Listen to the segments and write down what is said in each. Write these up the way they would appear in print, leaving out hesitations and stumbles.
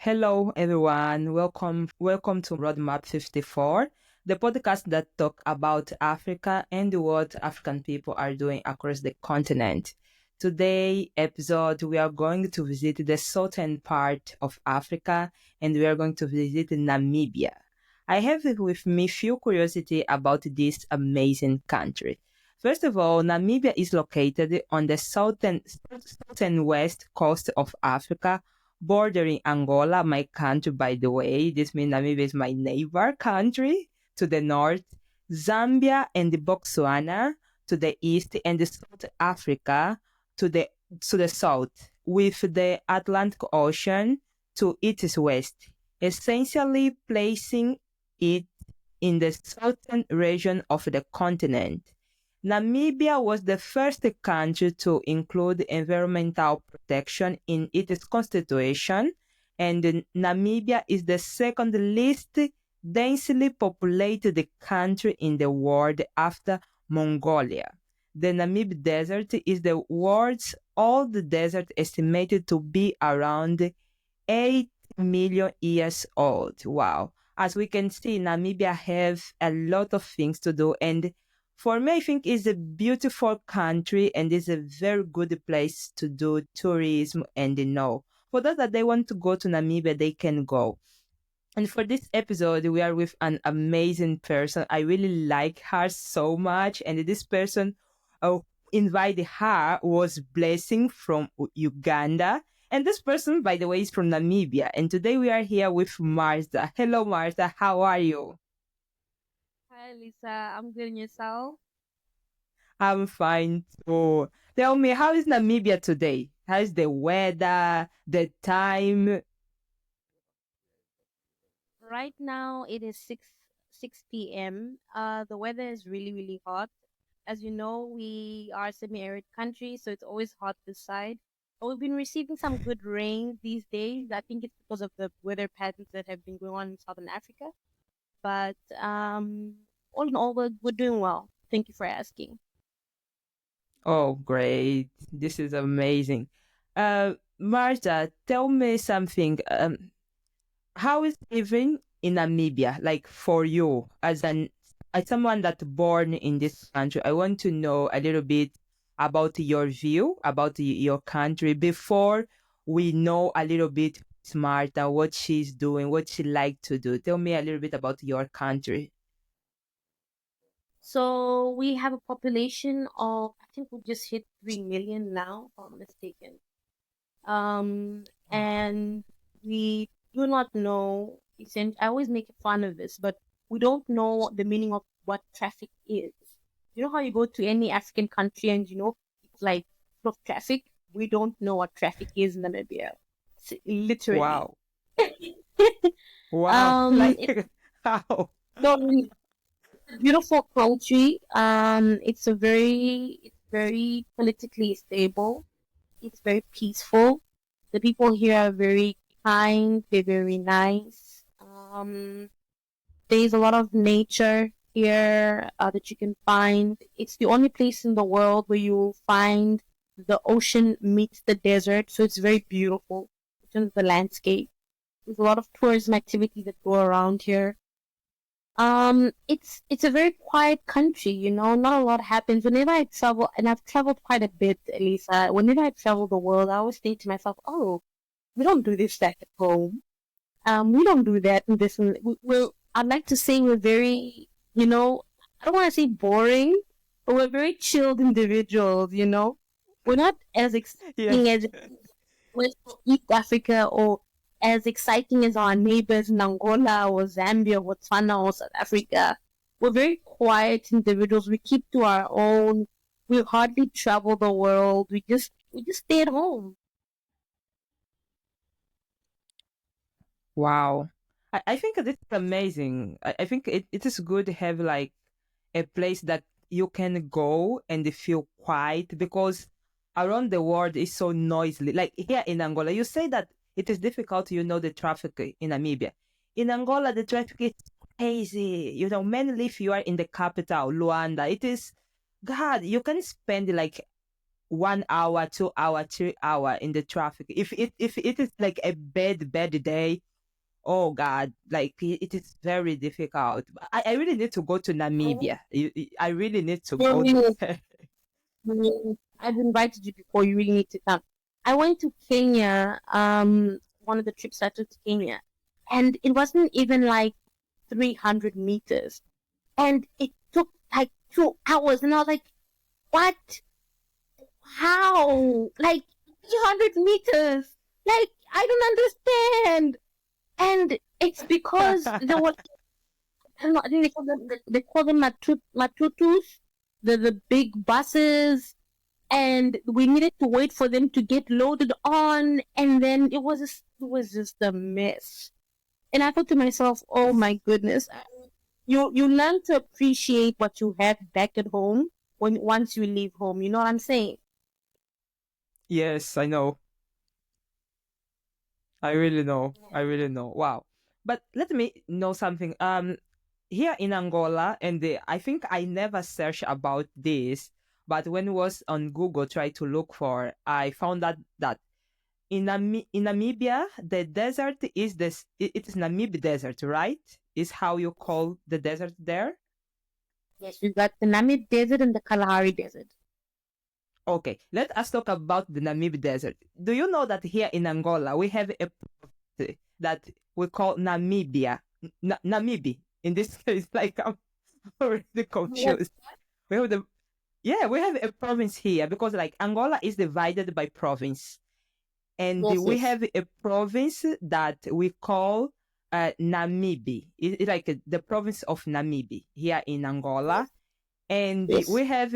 Hello, everyone. Welcome to Roadmap 54, the podcast that talk about Africa and what African people are doing across the continent. Today episode, we are going to visit the southern part of Africa, and we are going to visit Namibia. I have with me few curiosity about this amazing country. First of all, Namibia is located on the southern west coast of Africa, bordering Angola, my country, by the way. This means Namibia is my neighbor country to the north, Zambia and Botswana to the east, and South Africa to the south, with the Atlantic Ocean to its west, essentially placing it in the southern region of the continent. Namibia was the first country to include environmental protection in its constitution, and Namibia is the second least densely populated country in the world after Mongolia. The Namib Desert is the world's oldest desert, estimated to be around 8 million years old. Wow. As we can see, Namibia have a lot of things to do, and for me, I think it's a beautiful country and it's a very good place to do tourism and for those that they want to go to Namibia, they can go. And for this episode, we are with an amazing person. I really like her so much. And this person invited her was Blessing from Uganda. And this person, by the way, is from Namibia. And today we are here with Martha. Hello, Martha. How are you? Hi, Lisa. I'm good in yourself. I'm fine too. Tell me, how is Namibia today? How's the weather, the time? Right now it is 6 p.m. The weather is really hot. As you know, we are a semi-arid country, so it's always hot this side. But we've been receiving some good rain these days. I think it's because of the weather patterns that have been going on in Southern Africa. But all in all, we're doing well. Thank you for asking. Oh, great. This is amazing. Martha, tell me something. How is living in Namibia like for you as someone that born in this country? I want to know a little bit about your view about your country before we know a little bit Martha, what she's doing, what she like to do. Tell me a little bit about your country. So we have a population of, I think we just hit 3 million now, if I'm not mistaken. And we do not know. I always make fun of this, but we don't know the meaning of what traffic is. You know how you go to any African country and it's like full of traffic. We don't know what traffic is in Namibia, literally. Wow. Wow. It's Like how? not really a beautiful country. It's very politically stable. It's very peaceful. The people here are very kind. They're very nice. There's a lot of nature here that you can find. It's the only place in the world where you find the ocean meets the desert, so it's very beautiful in terms of the landscape. There's a lot of tourism activities that go around here. It's a very quiet country, not a lot happens. Whenever I travel, and I've traveled quite a bit, Elisa, whenever I travel the world, I always think to myself, oh, we don't do this back at home. We don't do that and this and I'd like to say we're very, I don't want to say boring, but we're very chilled individuals. We're not as Yeah. exciting as West or East Africa or as exciting as our neighbors in Angola or Zambia, Botswana or South Africa. We're very quiet individuals. We keep to our own. We hardly travel the world. We just stay at home. Wow. I think this is amazing. I think it is good to have like a place that you can go and feel quiet because around the world is so noisy. Like here in Angola, you say that it is difficult, the traffic in Namibia. In Angola, the traffic is crazy. Mainly if you are in the capital, Luanda, it is, God, you can spend like 1 hour, 2 hour, 3 hour in the traffic. If it is like a bad day, oh God, like it is very difficult. I really need to go to Namibia. I really need to go Really, there. really, I've invited you before. You really need to come. I went to Kenya. One of the trips I took to Kenya, and it wasn't even like 300 meters, and it took like 2 hours, and I was like, "What? How? Like 300 meters? Like I don't understand." And it's because there was I don't know. I think they call them matutus, the big buses, and we needed to wait for them to get loaded on, and then it was just a mess. And I thought to myself, oh my goodness, you learn to appreciate what you have back at home when once you leave home. You know what I'm saying? Yes, I know. I really know. I really know. Wow. But let me know something. Here in Angola, and I think I never searched about this, but when it was on Google, try to look for, I found that in Namibia, the desert is this. It is Namib Desert, right? Is how you call the desert there? Yes, we got the Namib Desert and the Kalahari Desert. Okay, let us talk about the Namib Desert. Do you know that here in Angola we have a that we call Namibia, Namibi. In this case, like I'm already Yes, confused. We have the we have a province here because like Angola is divided by province, and yes, we yes, have a province that we call Namibi. It's like the province of Namibi here in Angola, and yes, we have,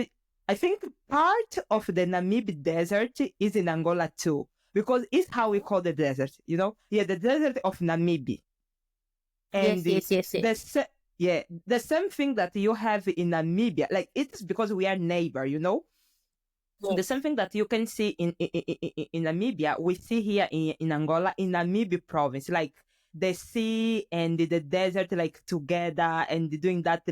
I think, part of the Namib Desert is in Angola too, because it's how we call the desert. Yeah, the desert of Namibi, and yes, yes, yes, yes, the same thing that you have in Namibia. Like it's because we are neighbor. The yes, same thing that you can see in Namibia, we see here in Angola, in Namibi province, like the sea and the desert like together and doing that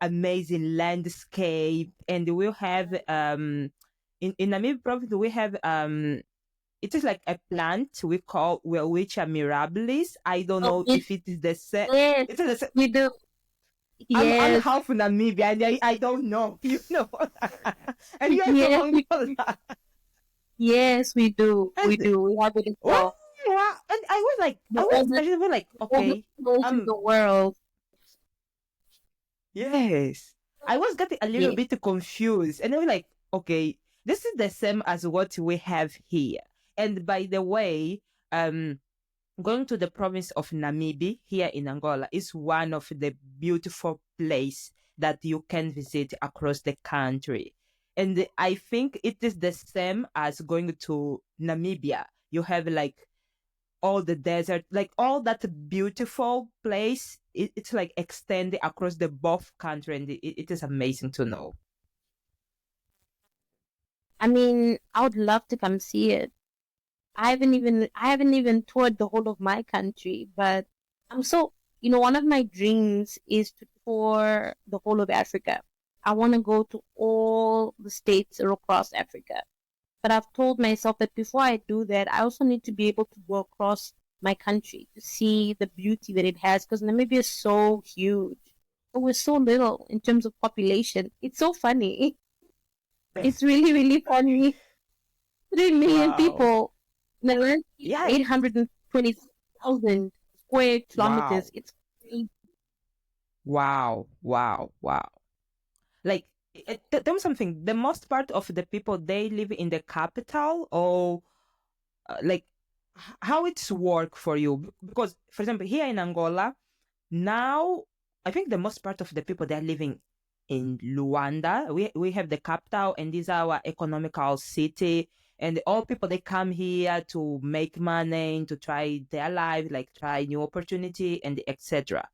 amazing landscape. And we'll have in Namibi province we have it is like a plant we call Welwitschia mirabilis. I don't oh, know yes, if it is the same. yes, It is the same. we do. I'm Yes, half Namibia and I don't know, and you are from yes, Angola. yes, we do. We And do. We have it as wow, well. wow. And The oldest, I was like, the oldest okay, place in the world. yes. I was getting a little Yes. bit confused, and I was like, okay, this is the same as what we have here. And by the way, um, going to the province of Namibi here in Angola is one of the beautiful place that you can visit across the country. And I think it is the same as going to Namibia. You have like all the desert, like all that beautiful place. It's like extended across the both country, and it is amazing to know. I mean, I would love to come see it. I haven't even toured the whole of my country, but I'm so one of my dreams is to tour the whole of Africa. I want to go to all the states across Africa. But I've told myself that before I do that, I also need to be able to go across my country to see the beauty that it has because Namibia is so huge. But we're so little in terms of population. It's so funny. It's Yes. really, really funny. 3 million Wow. people. Netherlands, Yeah. 820,000 square Wow. kilometers. It's crazy. Wow. Wow. Wow. Like, tell me something. The most part of the people, they live in the capital, or like how it's work for you? Because, for example, here in Angola now, I think the most part of the people, they're living in Luanda. We have the capital, and this is our economical city. And all people, they come here to make money, to try their life, like try new opportunity and etc.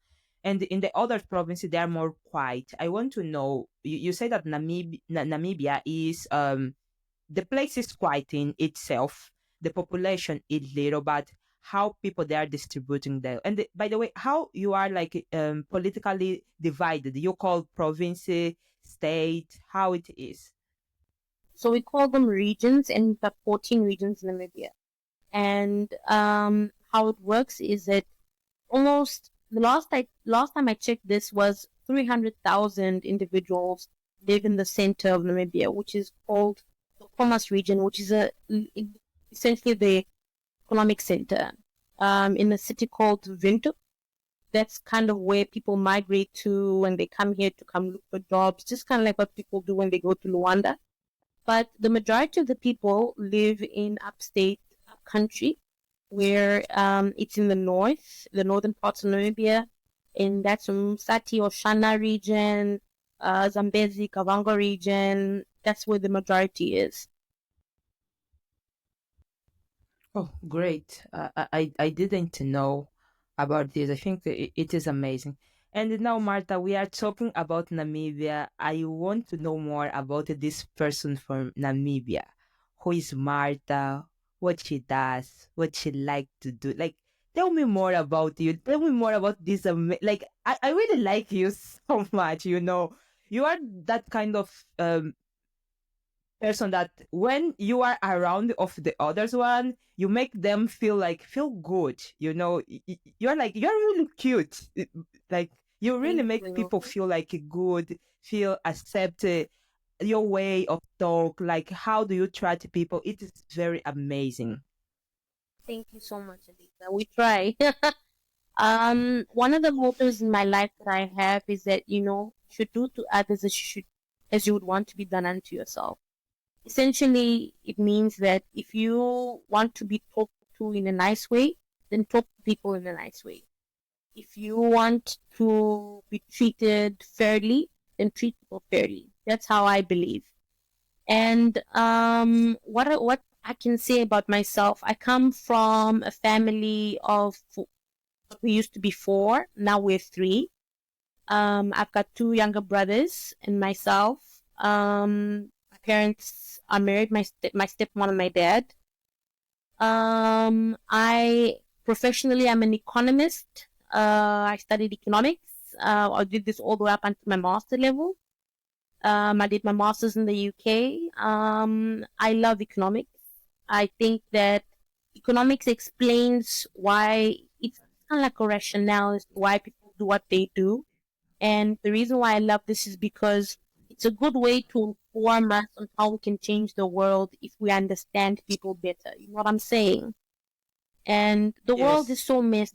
And in the other provinces, they are more quiet. I want to know. You say that Namibia is the place is quiet in itself. The population is little, but how people they are distributing them. And by the way, how you are like politically divided? You call province, state, how it is? So we call them regions, and we've got 14 regions in Namibia. And how it works is that almost last time I checked, this was 300,000 individuals live in the center of Namibia, which is called the Khomas region, which is essentially the economic center in a city called Windhoek. That's kind of where people migrate to when they come here to come look for jobs, just kind of like what people do when they go to Luanda. But the majority of the people live in upstate country, where it's in the north, the northern parts of Namibia, and that's Sati or Shana region, Zambezi, Kavango region. That's where the majority is. Oh, great. I didn't know about this. I think it is amazing. And now, Martha, we are talking about Namibia. I want to know more about this person from Namibia. Who is Martha? What she does? What she like to do? Like, tell me more about you. Tell me more about this. Like, I really like you so much. You are that kind of person that when you are around of the others one, you make them feel good. You're really cute. Like, you really Thank make you. people feel like good, feel accepted. Your way of talk, like how do you treat people, it is very amazing. Thank you so much, Alisa. We try. One of the mottos in my life that I have is that you should do to others as you would want to be done unto yourself. Essentially, it means that if you want to be talked to in a nice way, then talk to people in a nice way. If you want to be treated fairly, then treat people fairly. That's how I believe. And what I can say about myself, I come from a family of we used to be four. Now we're three. I've got two younger brothers and myself. My parents are married. My stepmom and my dad. I professionally I'm an economist. I studied economics. I did this all the way up until my master level. I did my master's in the UK. I love economics. I think that economics explains why it's kind of like a rationale as to why people do what they do. And the reason why I love this is because it's a good way to inform us on how we can change the world if we understand people better. You know what I'm saying? And the world is Yes. so messed.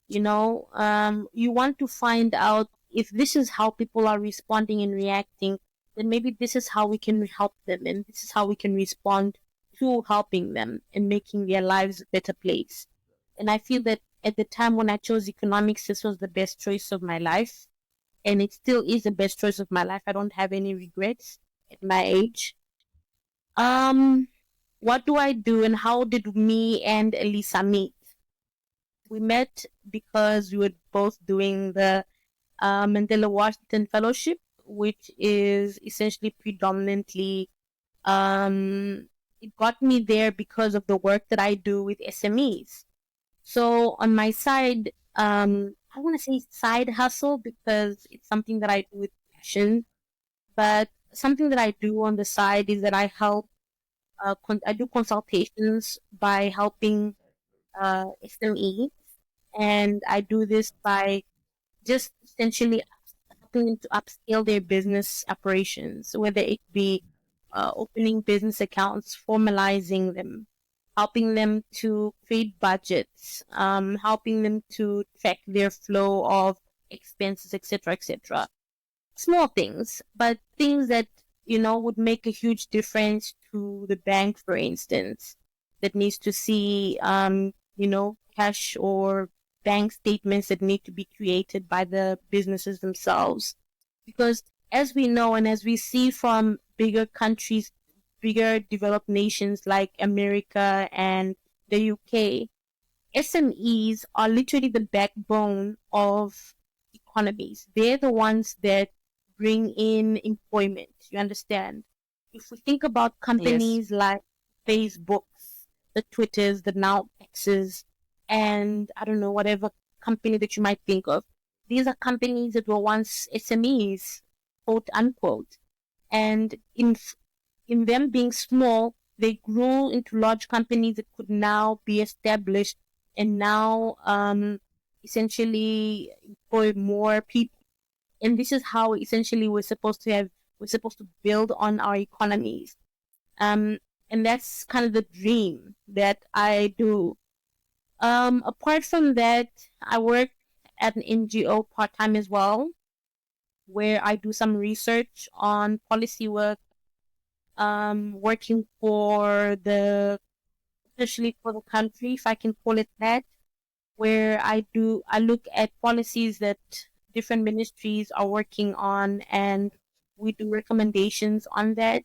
You want to find out if this is how people are responding and reacting, then maybe this is how we can help them, and this is how we can respond to helping them and making their lives a better place. And I feel that at the time when I chose economics, this was the best choice of my life, and it still is the best choice of my life. I don't have any regrets at my age. Um, what do I do, and how did me and Elisa meet? We met because we were both doing the Mandela Washington Fellowship, which is essentially predominantly, it got me there because of the work that I do with SMEs. So on my side, I want to say side hustle because it's something that I do with passion, but something that I do on the side is that I help, I do consultations by helping SMEs, and I do this by just essentially helping them to upscale their business operations, whether it be opening business accounts, formalizing them, helping them to create budgets, helping them to track their flow of expenses, etc., etc. Small things, but things that would make a huge difference to the bank, for instance, that needs to see cash or bank statements that need to be created by the businesses themselves. Because as we know and as we see from bigger countries, bigger developed nations like America and the UK, SMEs are literally the backbone of economies. They're the ones that bring in employment. You understand? If we think about Yes. companies like Facebooks, the Twitters, the now X's, and I don't know, whatever company that you might think of, these are companies that were once SMEs, quote unquote. And in them being small, they grew into large companies that could now be established and now essentially employ more people. And this is how essentially we're supposed to build on our economies. Um, and that's kind of the dream that I do. Apart from that, I work at an NGO part time as well, where I do some research on policy work, working for especially for the country, if I can call it that, where I look at policies that different ministries are working on, and we do recommendations on that.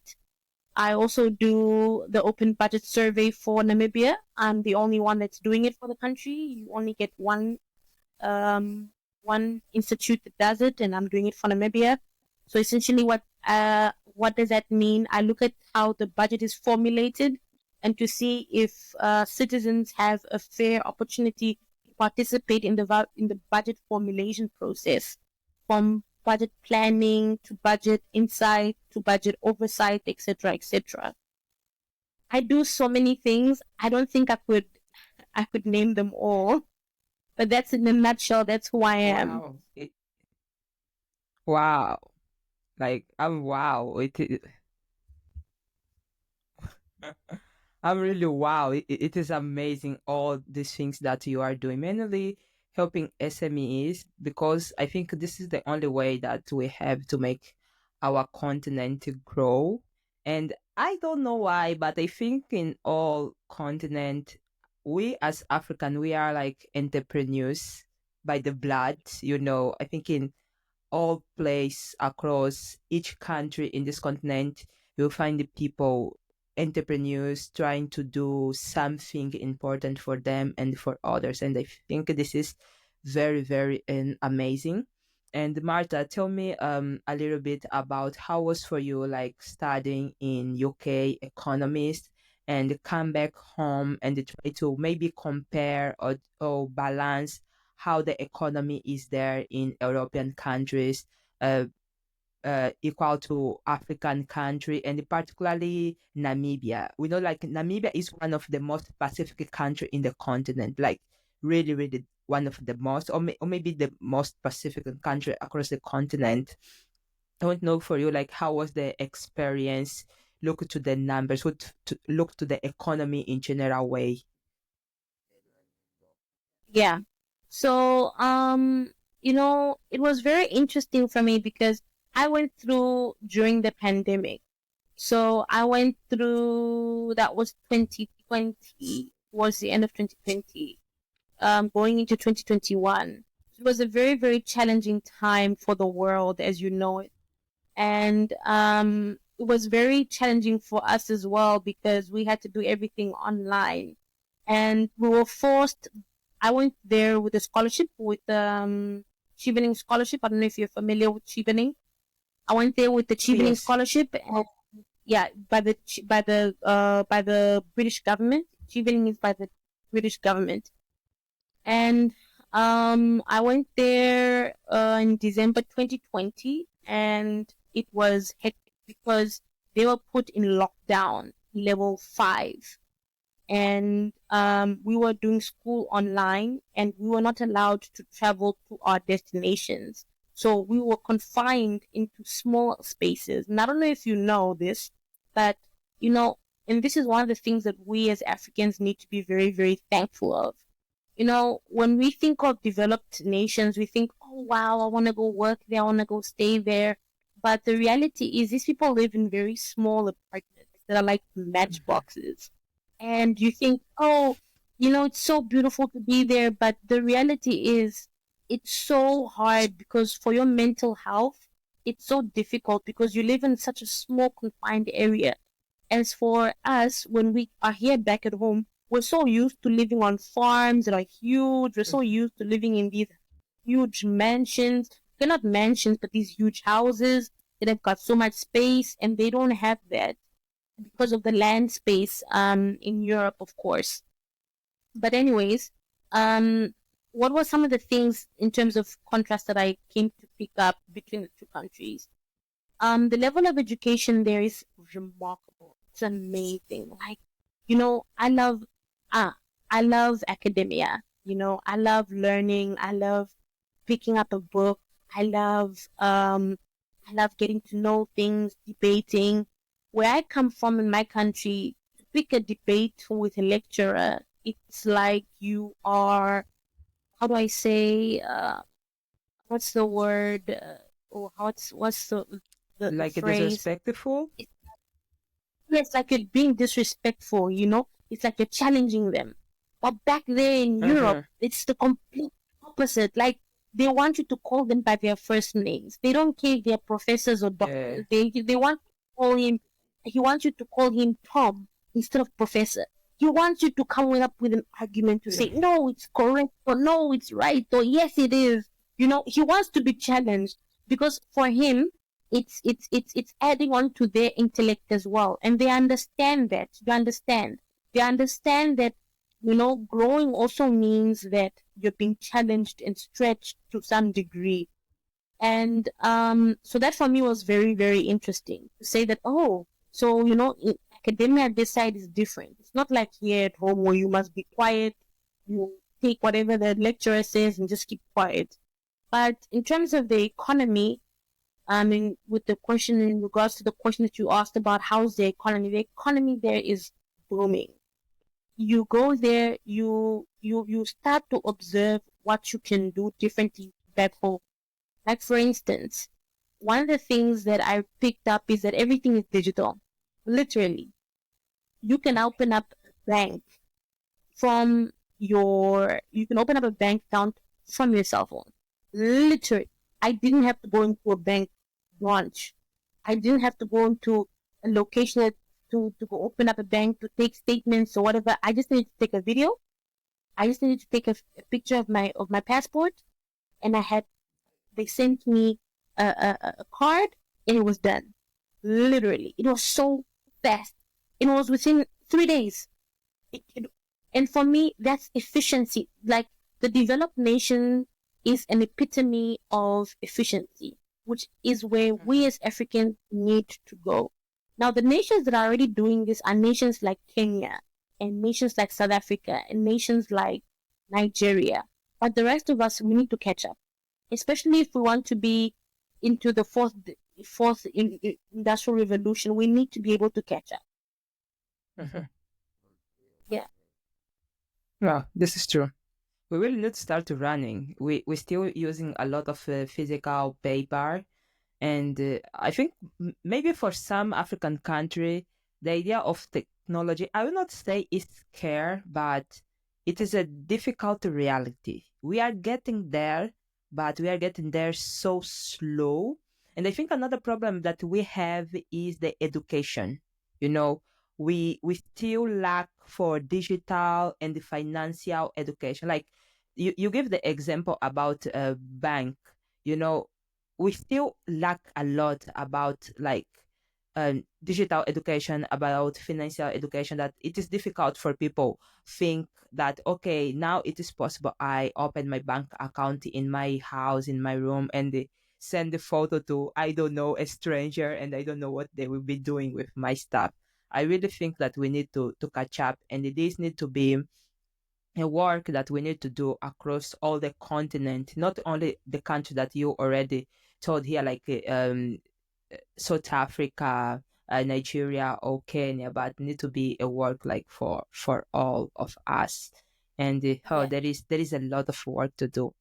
I also do the open budget survey for Namibia. I'm the only one that's doing it for the country. You only get um, one institute that does it, and I'm doing it for Namibia. So essentially, what does that mean? I look at how the budget is formulated, and to see if citizens have a fair opportunity to participate in the budget formulation process, from budget planning to budget insight to budget oversight, etc., etc. I do so many things. I don't think I could name them all, but that's in a nutshell. That's who I am. Wow. Wow. Like, I'm wow. I'm really wow. It is amazing all these things that you are doing, mainly helping SMEs, because I think this is the only way that we have to make our continent to grow. And I don't know why, but I think in all continent, we as African, we are like entrepreneurs by the blood. I think in all place across each country in this continent, you'll find the people, entrepreneurs trying to do something important for them and for others. And I think this is very, very amazing. And Martha, tell me a little bit about how was for you like studying in UK economist and come back home and try to maybe compare or balance how the economy is there in European countries, uh, equal to African country, and particularly Namibia. We know like Namibia is one of the most Pacific country in the continent, like really, really one of the most, or maybe the most Pacific country across the continent. I don't know for you, like how was the experience? Look to the numbers, look to the economy in general way. Yeah. So, it was very interesting for me because I went through during the pandemic. So I went through, that was 2020, was the end of 2020, going into 2021. It was a very, very challenging time for the world as you know it. And it was very challenging for us as well because we had to do everything online. And we were forced. I went there with a scholarship, with Chevening scholarship. I don't know if you're familiar with Chevening. I went there with the Oh, Chevening yes. scholarship, and yeah, by the British government. Chevening is by the British government, and I went there in December 2020, and it was hectic because they were put in lockdown level 5, and we were doing school online, and we were not allowed to travel to our destinations. So we were confined into small spaces. And I don't know if you know this, but and this is one of the things that we as Africans need to be very, very thankful of. When we think of developed nations, we think, oh wow, I want to go work there, I want to go stay there. But the reality is, these people live in very small apartments that are like matchboxes, and you think, oh, it's so beautiful to be there, but the reality is, it's so hard because for your mental health, it's so difficult because you live in such a small, confined area. As for us, when we are here back at home, we're so used to living on farms that are huge. We're so used to living in these huge mansions. They're not mansions, but these huge houses that have got so much space, and they don't have that because of the land space in Europe, of course. But anyways, what were some of the things in terms of contrast that I came to pick up between the two countries? the level of education there is remarkable. It's amazing. Like, uh, I love academia. I love learning. I love picking up a book. I love, I love getting to know things, debating. Where I come from in my country, to pick a debate with a lecturer, it's like you are, how do I say, what's the word, or what's the Like phrase? disrespectful? It's like you're being disrespectful. It's like you're challenging them. But back there in Europe, Uh-huh. it's the complete opposite. Like, they want you to call them by their first names. They don't care if they're professors or Yeah. doctors. They want to call him. He wants you to call him Tom instead of professor. He wants you to come up with an argument to Yeah. say no, it's correct, or no, it's right, or yes, it is. He wants to be challenged because for him, it's adding on to their intellect as well, and they understand that. They understand that growing also means that you're being challenged and stretched to some degree. And so that for me was very, very interesting to say that, oh, so in academia this side is different. It's not like here at home where you must be quiet, you take whatever the lecturer says and just keep quiet. But in terms of the economy, with the question in regards to the question that you asked about how's the economy there is booming. You go there, you start to observe what you can do differently back home. Like, for instance, one of the things that I picked up is that everything is digital. Literally, you can open up a bank you can open up a bank account from your cell phone. Literally, I didn't have to go into a bank branch. I didn't have to go into a location to go open up a bank to take statements or whatever. I just needed to take a video. I just needed to take a picture of my passport, and they sent me a card, and it was done. Literally, it was so fast. It was within 3 days. It, and for me, that's efficiency. Like, the developed nation is an epitome of efficiency, which is where we as Africans need to go. Now, the nations that are already doing this are nations like Kenya and nations like South Africa and nations like Nigeria. But the rest of us, we need to catch up, especially if we want to be into the fourth industrial revolution. We need to be able to catch up. Uh-huh. Yeah. Well, this is true. We really need to start running. We're still using a lot of physical paper. And I think maybe for some African country, the idea of technology, I will not say is scare, but it is a difficult reality. We are getting there, but we are getting there so slow. And I think another problem that we have is the education. You know, we still lack for digital and financial education. Like you give the example about a bank, you know, we still lack a lot about like digital education, about financial education, that it is difficult for people think that okay, now it is possible I open my bank account in my house, in my room, and send the photo to, I don't know, a stranger, and I don't know what they will be doing with my stuff. I really think that we need to catch up, and this need to be a work that we need to do across all the continent, not only the country that you already told here, like South Africa, Nigeria, or Kenya, but need to be a work like for all of us. And oh, Yeah. there is a lot of work to do.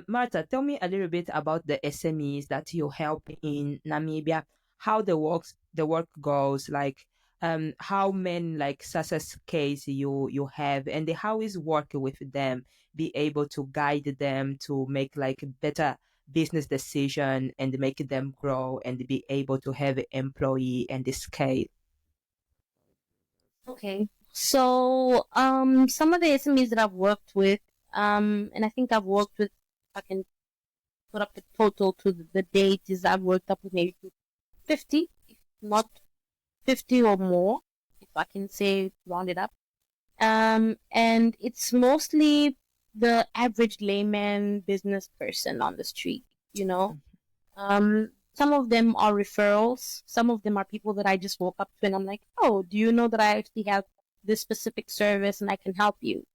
Martha, tell me a little bit about the SMEs that you help in Namibia. How the work goes, like how many like success case you have, and how is working with them be able to guide them to make like better business decision and make them grow and be able to have an employee and the scale. Okay. So, some of the SMEs that I've worked with, and I think I've worked with, I can put up the total to the date, is I've worked up with maybe 50, if not 50 or more, if I can say, round it up. And it's mostly the average layman business person on the street, you know. Some of them are referrals. Some of them are people that I just woke up to and I'm like, oh, do you know that I actually have this specific service and I can help you?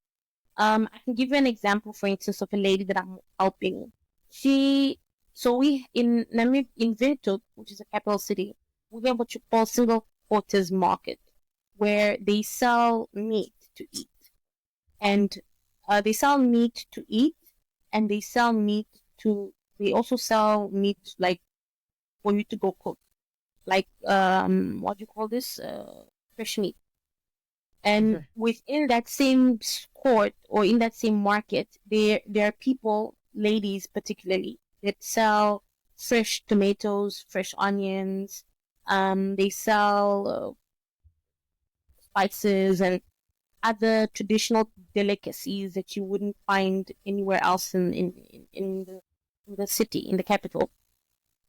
I can give you an example, for instance, of a lady that I'm helping. She, so we in Namibia, in Windhoek, which is a capital city, we have what you call single quarters market, where they sell meat to eat, and they sell meat to eat, and they sell meat to. They also sell meat like for you to go cook, like what do you call this? Fresh meat. And Okay. within that same court or in that same market, there are people, ladies particularly, that sell fresh tomatoes, fresh onions. They sell spices and other traditional delicacies that you wouldn't find anywhere else in the city, in the capital.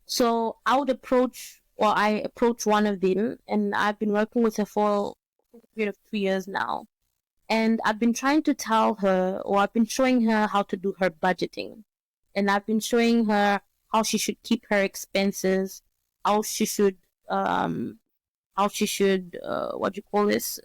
So I approach one of them, and I've been working with her for a period of 2 years now. And I've been trying to tell her, or I've been showing her how to do her budgeting. And I've been showing her how she should keep her expenses, how she should, um, what do you call this,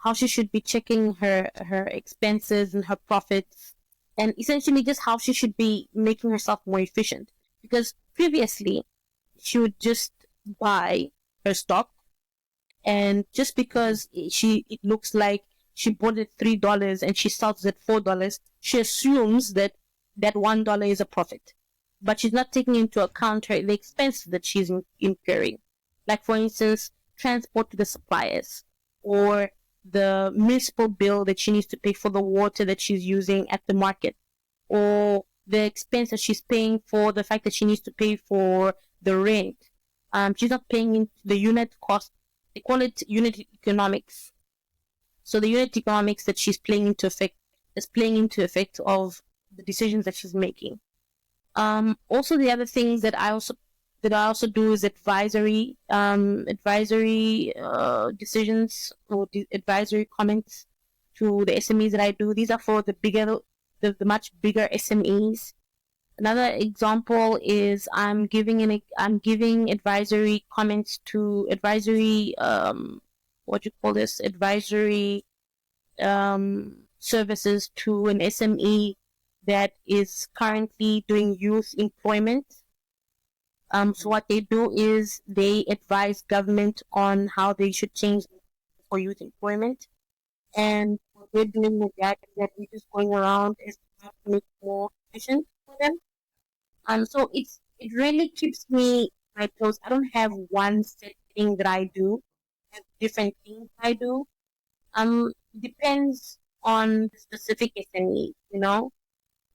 how she should be checking her expenses and her profits, and essentially just how she should be making herself more efficient. Because previously, she would just buy her stock, and just because it looks like she bought it $3 and she sells it $4, she assumes that that $1 is a profit, but she's not taking into account the expenses that she's incurring, like for instance transport to the suppliers, or the municipal bill that she needs to pay for the water that she's using at the market, or the expense that she's paying for the fact that she needs to pay for the rent. She's not paying into the unit cost. They call it unit economics. So the unit economics that she's playing into effect is playing into effect of the decisions that she's making. Also, the other things that I also do is advisory decisions, or advisory comments to the SMEs that I do. These are for the much bigger SMEs. Another example is I'm giving advisory comments to advisory what do you call this, advisory services to an SME that is currently doing youth employment. So what they do is they advise government on how they should change for youth employment. And what we're doing with that is that we're just going around is to make it more efficient for them. So it really keeps me my toes. I don't have one set thing that I do. I have different things I do. Depends on the specific SME, you know.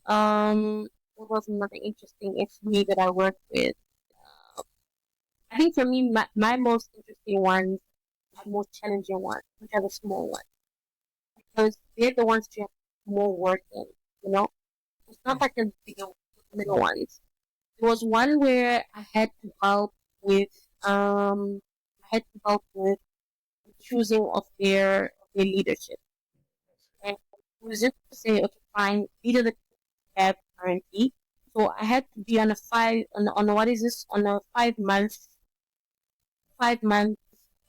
There was another interesting SME that I worked with. I think for me, my most interesting ones, my most challenging ones, which are the small ones, because they're the ones you have more work in, you know. It's not like the bigger middle ones. There was one where I had to help with the choosing of their leadership. And it was just to say, okay, fine, these are the have currently. So I had to be on a what is this, on a 5 month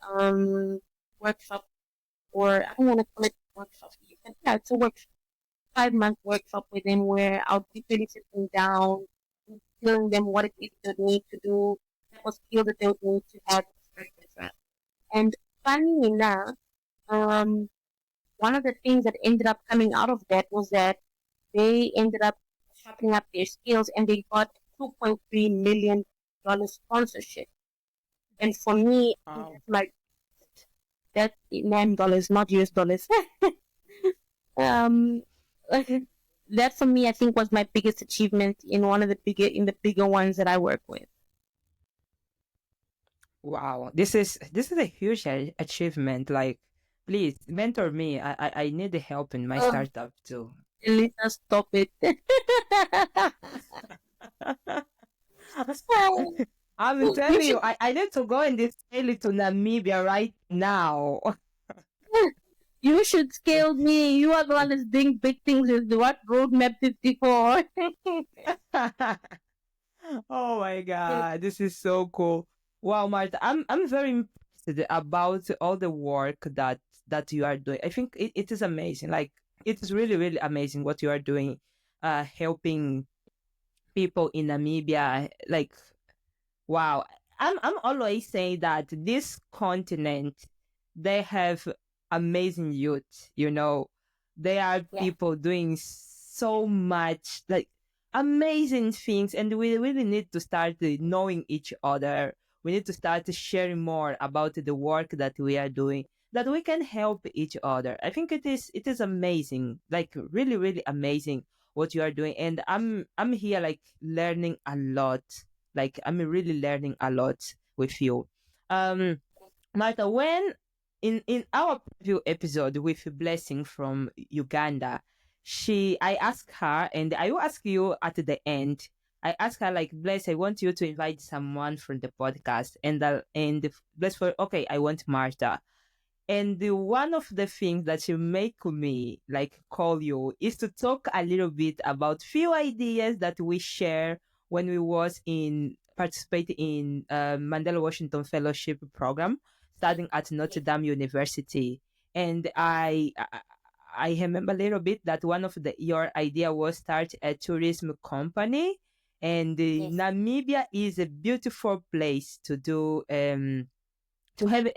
um workshop, or I don't want to call it workshop. Yeah, it's a workshop, 5 month workshop with them where I'll be really sitting down, telling them what it is they need to do, what skill that they would need to have, etc. And funny enough, um, one of the things that ended up coming out of that was that they ended up sharpening up their skills, and they got $2.3 million sponsorship. And for me, I think Wow. that's name dollars, not US dollars. um, that for me, I think was my biggest achievement in the bigger ones that I work with. Wow. This is a huge achievement. Like, please mentor me. I need the help in my Oh, startup too. Elisa, stop it. I'm You telling should you, I need to go and scale it to Namibia right now. You should scale me. You are the one that's doing big things with the what roadmap 54. Oh my God, this is so cool. Wow, Martha, I'm very impressed about all the work that you are doing. I think it is amazing. Like it is really, really amazing what you are doing, helping people in Namibia. Like wow. I'm always saying that this continent, they have amazing youth, you know. They are Yeah. people doing so much like amazing things, and we really need to start knowing each other. We need to start sharing more about the work that we are doing, that we can help each other. I think it is amazing, like really, really amazing what you are doing. And I'm here like learning a lot, like I'm really learning a lot with you. Um, Martha, when in our preview episode with Blessing from Uganda, I asked her, and I will ask you at the end. I asked her like, Bless, I want you to invite someone from the podcast, and Bless for okay, I want Martha. And one of the things that you make me like call you is to talk a little bit about few ideas that we share when we was in participating in Mandela Washington Fellowship program studying at Notre Dame University. And I remember a little bit that one of your idea was start a tourism company, and Yes. Namibia is a beautiful place to do to have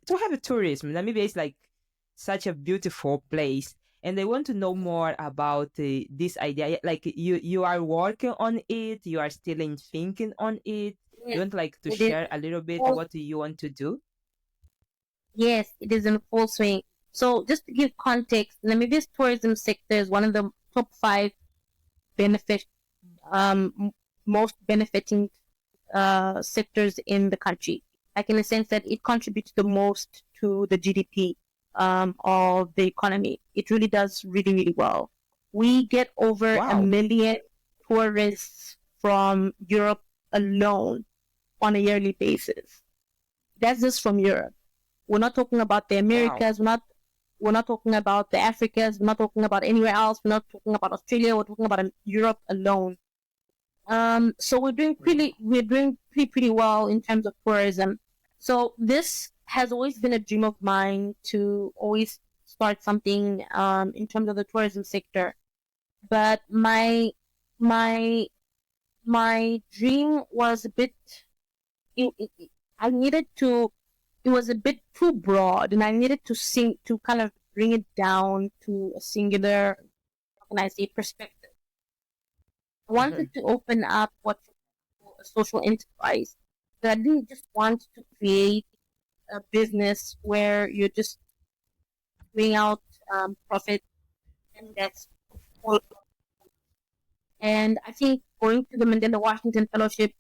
to have a tourism. Namibia is like such a beautiful place, and I want to know more about this idea. Like you are working on it, you are still in thinking on it. You Yes. want like to It is share a little bit full, what do you want to do? yes, it is in full swing. So just to give context, Namibia's tourism sector is one of the top five benefit most benefiting sectors in the country. Like in the sense that it contributes the most to the GDP of the economy. It really does really, really well. We get over a Wow, million tourists from Europe alone on a yearly basis. That's just from Europe. We're not talking about the wow, Americas. We're not talking about the Africas. We're not talking about anywhere else. We're not talking about Australia. We're talking about Europe alone. So we're doing pretty well in terms of tourism. So this has always been a dream of mine to always start something in terms of the tourism sector. But my my dream was a bit. I needed to. It was a bit too broad, and I needed to kind of bring it down to a singular, how can I say, perspective. I wanted to open up what you call a social enterprise. But I didn't just want to create a business where you're just bring out profit and that's all. And I think going to the Mandela Washington Fellowship,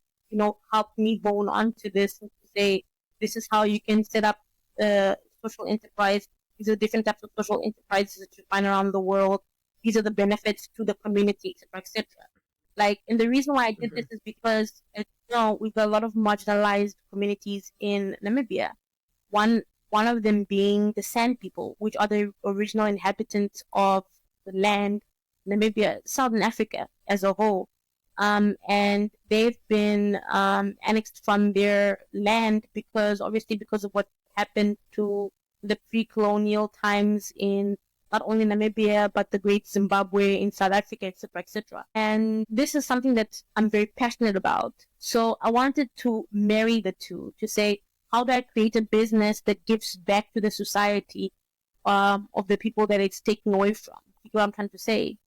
helped me hone onto this and to say this is how you can set up a social enterprise. These are different types of social enterprises that you find around the world. These are the benefits to the community, etc., etc. Like, and the reason why I did this is because we've got a lot of marginalized communities in Namibia. One one of them being the San people, which are the original inhabitants of the land, Namibia, Southern Africa as a whole. And they've been annexed from their land obviously because of what happened to the pre-colonial times in not only Namibia but the Great Zimbabwe in South Africa, etc., etc. And this is something that I'm very passionate about. So I wanted to marry the two to say, how do I create a business that gives back to the society of the people that it's taking away from? You know what I'm trying to say?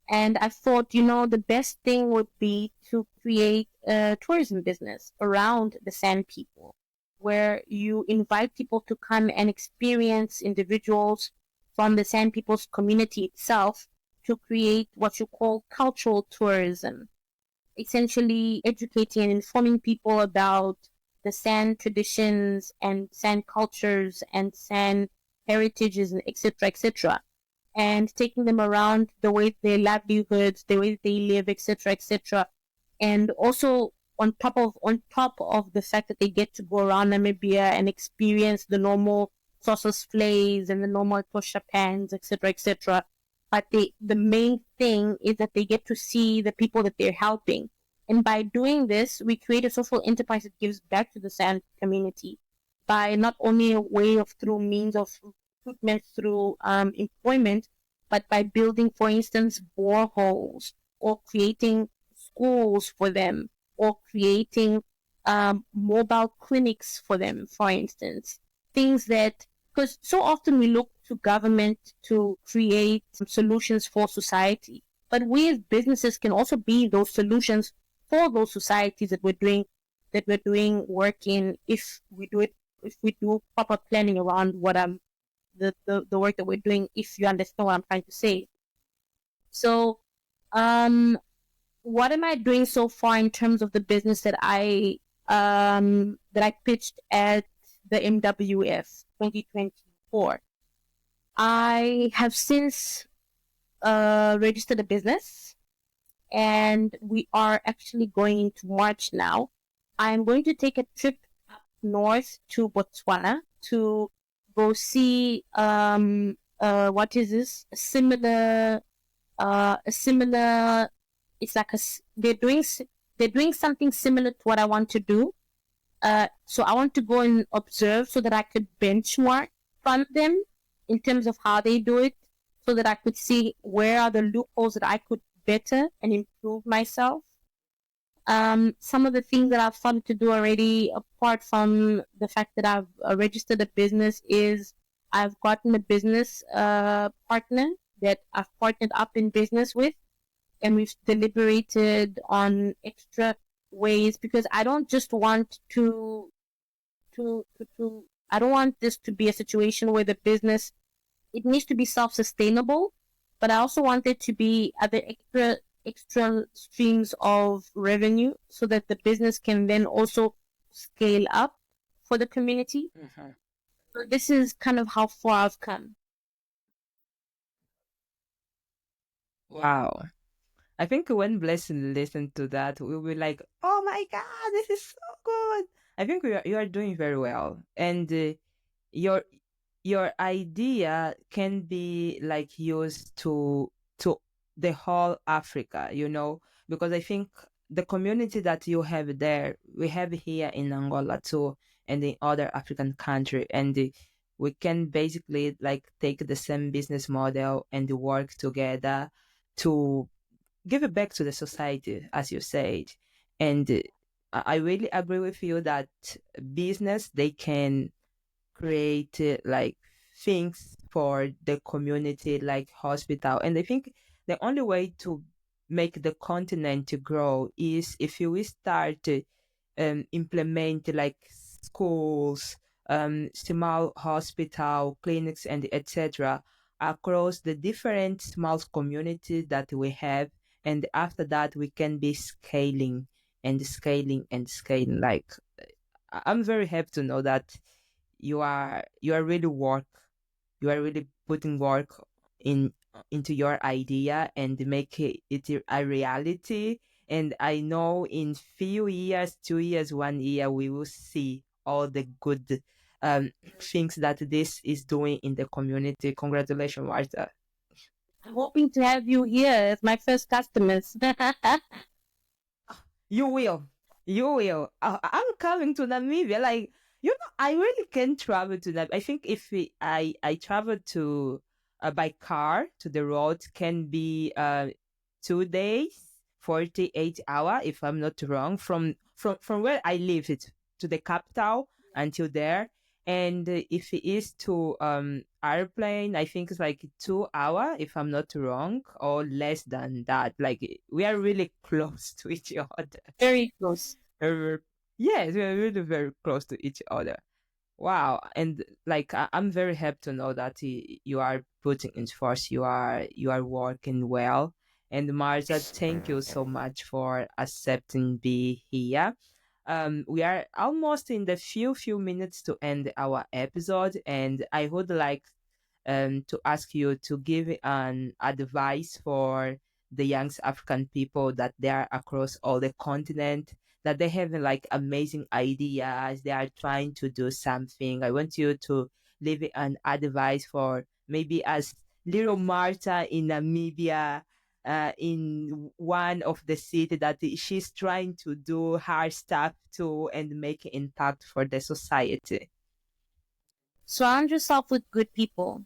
And I thought, the best thing would be to create a tourism business around the San people, where you invite people to come and experience individuals from the San people's community itself to create what you call cultural tourism, essentially educating and informing people about the San traditions and San cultures and San heritages, and etc., etc., and taking them around the way their livelihoods, the way they live, etc., etc. And also on top of the fact that they get to go around Namibia and experience the normal saucer flays and the normal tosha pans, etc., etc. But the main thing is that they get to see the people that they're helping. And by doing this, we create a social enterprise that gives back to the sand community by not only a way of through means of recruitment through employment, but by building, for instance, boreholes or creating schools for them or creating mobile clinics for them, for instance. Things that, because so often we look to government to create solutions for society, but we as businesses can also be those solutions for those societies that we're doing work in if we do proper planning around what the work that we're doing, if you understand what I'm trying to say. So what am I doing so far in terms of the business that I pitched at the MWF 2024? I have since registered a business, and we are actually going into March now. I'm going to take a trip up north to Botswana to go see what is this? A similar. It's like they're doing something similar to what I want to do. So I want to go and observe so that I could benchmark from them in terms of how they do it, so that I could see where are the loopholes that I could better and improve myself. Some of the things that I've started to do already, apart from the fact that I've registered a business, is I've gotten a business partner that I've partnered up in business with, and we've deliberated on extra ways, because I don't just want to I don't want this to be a situation where the business, it needs to be self-sustainable, but I also want there to be other extra streams of revenue so that the business can then also scale up for the community. Mhm. So this is kind of how far I've come. Wow. I think when Blessing listened to that, we were like, "Oh my God, this is so good!" I think you are doing very well, and your your idea can be like used to the whole Africa, because I think the community that you have there, we have here in Angola too, and in other African country, and we can basically like take the same business model and work together to give it back to the society, as you said. And I really agree with you that business, they can create like things for the community, like hospital. And I think the only way to make the continent to grow is if you will start implement like schools, small hospital, clinics, and etc. across the different small communities that we have. And after that, we can be scaling and scaling and scaling. Like, I'm very happy to know that you are really putting work in into your idea and make it a reality. And I know in few years, 2 years, 1 year, we will see all the good things that this is doing in the community. Congratulations, Martha. I'm hoping to have you here as my first customers. You will. You will. I'm coming to Namibia. Like, I really can travel to Namibia. I think if I travel to by car to the road can be 2 days, 48 hours, if I'm not wrong, from where I live it to the capital until there. And if it is to airplane, I think it's like 2 hours, if I'm not wrong, or less than that. Like we are really close to each other. Very close. Uh, yes, we are really very close to each other. Wow, and like I'm very happy to know that you are putting in force. You are working well. And Martha, thank you so much for accepting be here. We are almost in the few minutes to end our episode, and I would like to ask you to give an advice for the young African people that they are across all the continent, that they have like amazing ideas, they are trying to do something. I want you to leave an advice for maybe as little Martha in Namibia, in one of the city that she's trying to do her stuff to and make impact for the society. Surround yourself with good people.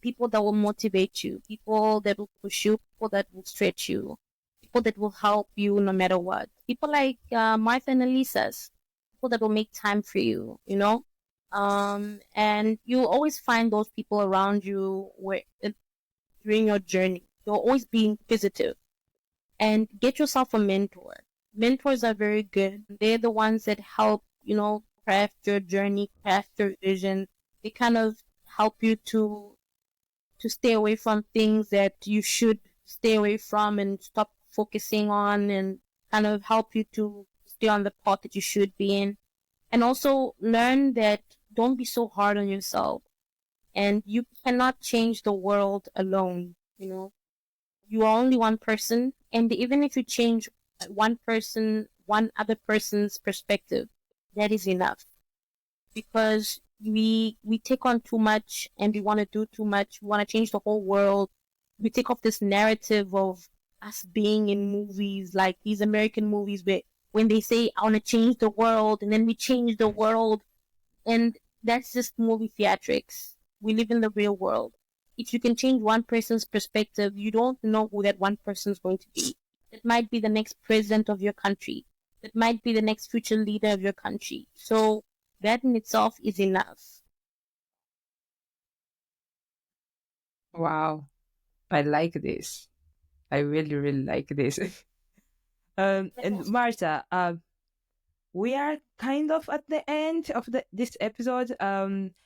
People that will motivate you, people that will push you, people that will stretch you, people that will help you no matter what. People like Martha and Elisa's, people that will make time for you, you know? And you'll always find those people around you during your journey. You'll always be inquisitive and get yourself a mentor. Mentors are very good. They're the ones that help, craft your journey, craft your vision. They kind of help you to stay away from things that you should stay away from and stop focusing on, and kind of help you to stay on the path that you should be in. And also learn that don't be so hard on yourself. And you cannot change the world alone, You are only one person, and even if you change one other person's perspective, that is enough. Because we take on too much and we want to do too much. We want to change the whole world. We take off this narrative of us being in movies, like these American movies where when they say, I want to change the world, and then we change the world. And that's just movie theatrics. We live in the real world. If you can change one person's perspective, you don't know who that one person is going to be. It might be the next president of your country. It might be the next future leader of your country. So that in itself is enough. Wow, I like this. I really, really like this. And Martha, we are kind of at the end of this episode.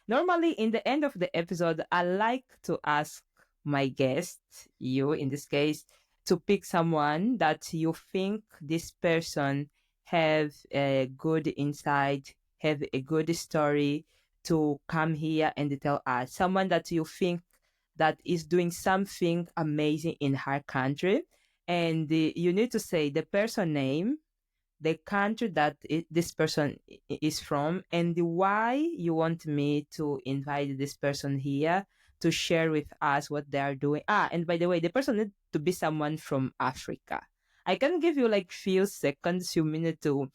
Normally in the end of the episode, I like to ask my guest, you in this case, to pick someone that you think this person have a good insight, have a good story to come here and tell us. Someone that you think that is doing something amazing in her country, and you need to say the person name, the country that this person is from, and why you want me to invite this person here to share with us what they are doing. And by the way, the person need to be someone from Africa. I can give you like few seconds, few minutes to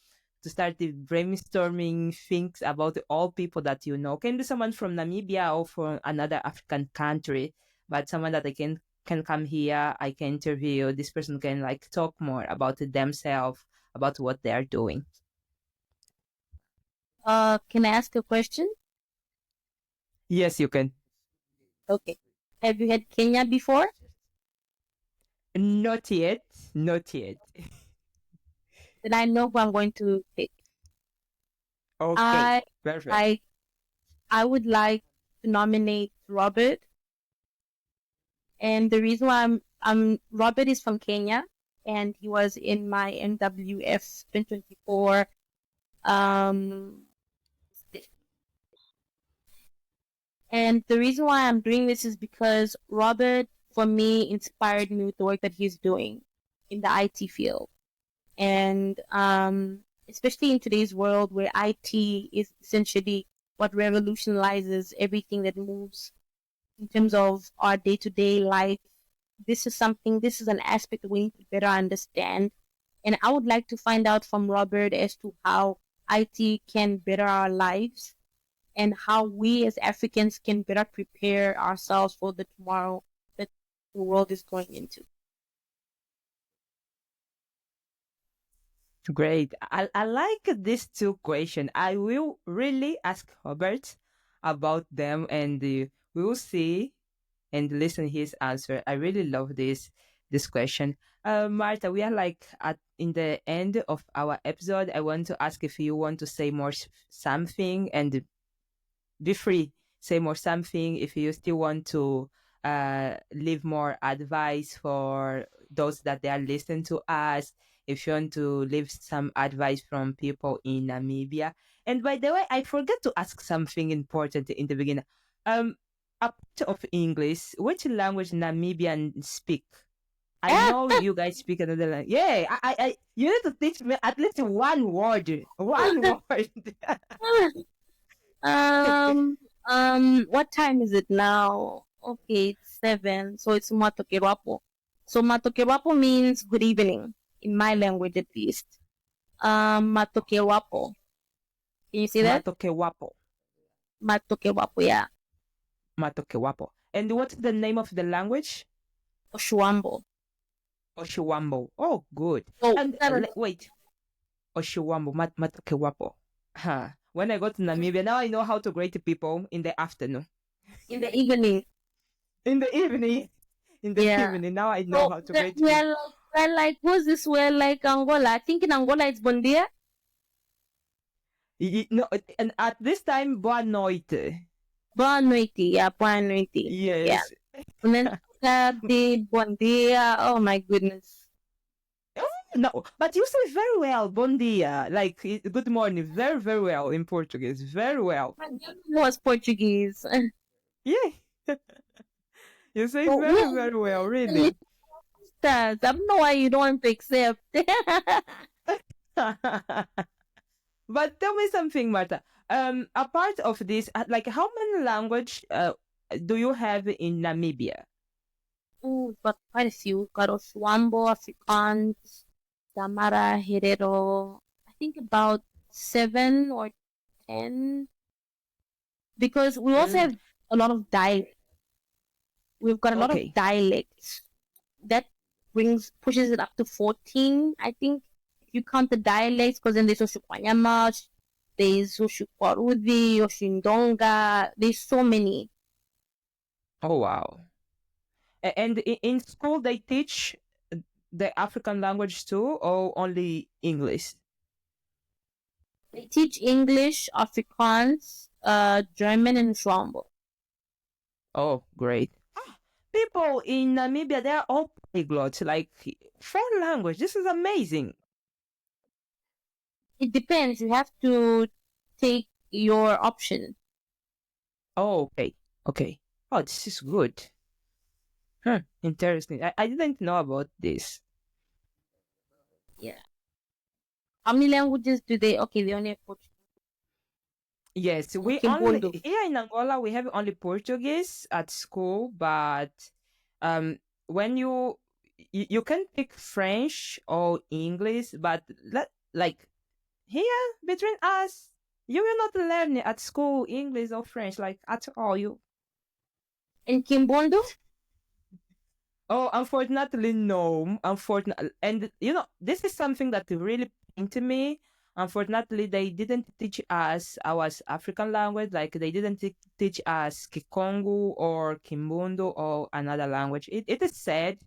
start the brainstorming things about all people that you know. Can be someone from Namibia or from another African country, but someone that I can come here, I can interview. This person can like talk more about themselves, about what they are doing. Can I ask a question? Yes, you can. Okay. Have you had Kenya before? Not yet. Not yet. Then I know who I'm going to pick. Okay. I Perfect. I would like to nominate Robert, and the reason why I'm Robert is from Kenya, and he was in my NWF 2024 and the reason why I'm doing this is because Robert, for me, inspired me with the work that he's doing in the IT field. And especially in today's world where IT is essentially what revolutionizes everything that moves in terms of our day-to-day life. This is an aspect that we need to better understand. And I would like to find out from Robert as to how IT can better our lives and how we as Africans can better prepare ourselves for the tomorrow that the world is going into. Great. I like these two questions. I will really ask Robert about them, and we will see and listen his answer. I really love this question. Martha, we are like at in the end of our episode. I want to ask if you want to say more something, and be free, say more something if you still want to leave more advice for those that they are listening to us, if you want to leave some advice from people in Namibia. And by the way, I forgot to ask something important in the beginning. Apart of English, which language Namibian speak? I know you guys speak another language. Yeah, you need to teach me at least one word. One word. What time is it now? Okay, it's 7. So it's Matokewapo. So Matokewapo means good evening in my language at least. Matokewapo. Can you see that? Matokewapo. Matokewapo, yeah. Matokewapo. And what's the name of the language? Oshuambo. Oshiwambo. Oh, good. So And wait, Oshiwambo, Matokewapo. Huh. When I go to Namibia, now I know how to greet people in the afternoon. in the evening, In the evening. In the yeah. evening, now I know So how to greet people. we're like, who's this? We're like Angola. I think in Angola it's Bon dia. No, and at this time, boa noite. Boa noite. Yeah, boa noite. Yeah. Yes. And then tarde, bon dia. Oh my goodness. No, but you say very well, bom dia, like good morning, very, very well in Portuguese, very well. My dad was Portuguese. Yeah, you say So very, very well, really. I don't know why you don't want to accept. But tell me something, Marta. Apart of this, like how many language do you have in Namibia? Ooh, we've got quite a few. We've got Oswambo, Afrikaans, Damara, Herero. I think about 7 or 10. Because we also Mm, have a lot of dialect. We've got a lot of okay. dialects. That pushes it up to 14, I think. If you count the dialects, because then there's Oshukwanyama, there's Oshukwarudi, Oshindonga. There's so many. Oh wow. And in school they teach the African language too, or only English? They teach English, Afrikaans, German, and Shwambo. Oh, great. People in Namibia, they're all polyglots, like foreign language. This is amazing. It depends. You have to take your option. Oh, okay. Okay. Oh, this is good. Huh. Interesting. I didn't know about this. Yeah. How many languages do they? Okay, they only have Portuguese. Yes, we only Kimbondo. here in Angola we have only Portuguese at school, but um when you can pick French or English, but like here between us, you will not learn at school English or French like at all. You And Kimbondo? Oh, unfortunately, no. Unfortunately, and this is something that really pained me. Unfortunately, they didn't teach us our African language. Like they didn't teach us Kikongo or Kimbundu or another language. It is sad.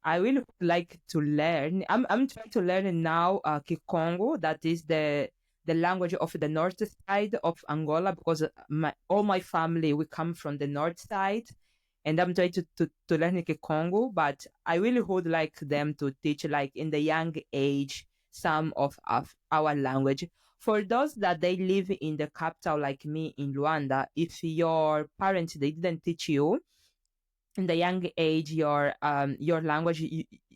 I really would like to learn. I'm trying to learn now Kikongo. That is the language of the north side of Angola because all my family we come from the north side, and I'm trying to learn Kikongo. But I really would like them to teach like in the young age some of our language. For those that they live in the capital like me in Luanda, if your parents they didn't teach you in the young age your language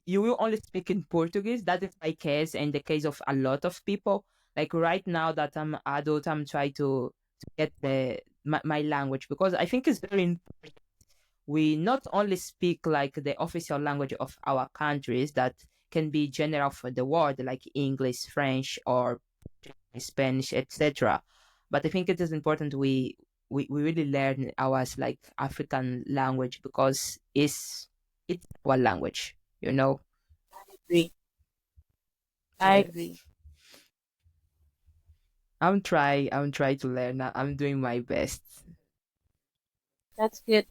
you will only speak in Portuguese. That is my case and the case of a lot of people. Like right now that I'm adult, I'm trying to get my language because I think it's very important. We not only speak like the official language of our countries that can be general for the world like English, French, or Spanish, etc. But I think it is important we really learn ours like African language because it's our language, you know. Agree. I Yeah. agree. I'm trying to learn. I'm doing my best. That's good.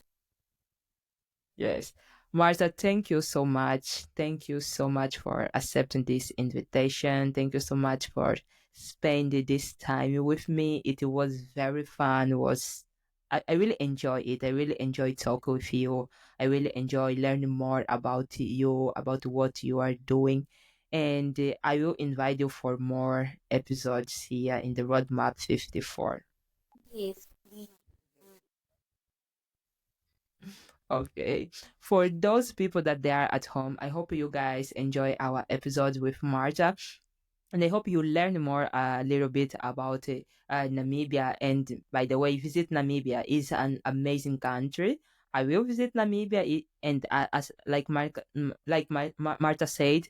Yes. Martha, thank you so much. Thank you so much for accepting this invitation. Thank you so much for spending this time with me. It was very fun. I really enjoy it. I really enjoy talking with you. I really enjoy learning more about you, about what you are doing. And I will invite you for more episodes here in the Roadmap 54. Yes. Please. Okay. For those people that they are at home, I hope you guys enjoy our episodes with Marta. And I hope you learn more a little bit about Namibia. And by the way, visit Namibia is an amazing country. I will visit Namibia, and as like Marta said,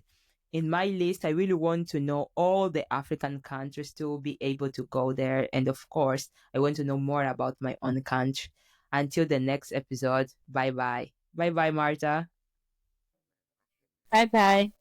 in my list, I really want to know all the African countries to be able to go there. And of course, I want to know more about my own country. Until the next episode, bye bye. Bye bye, Marta. Bye bye.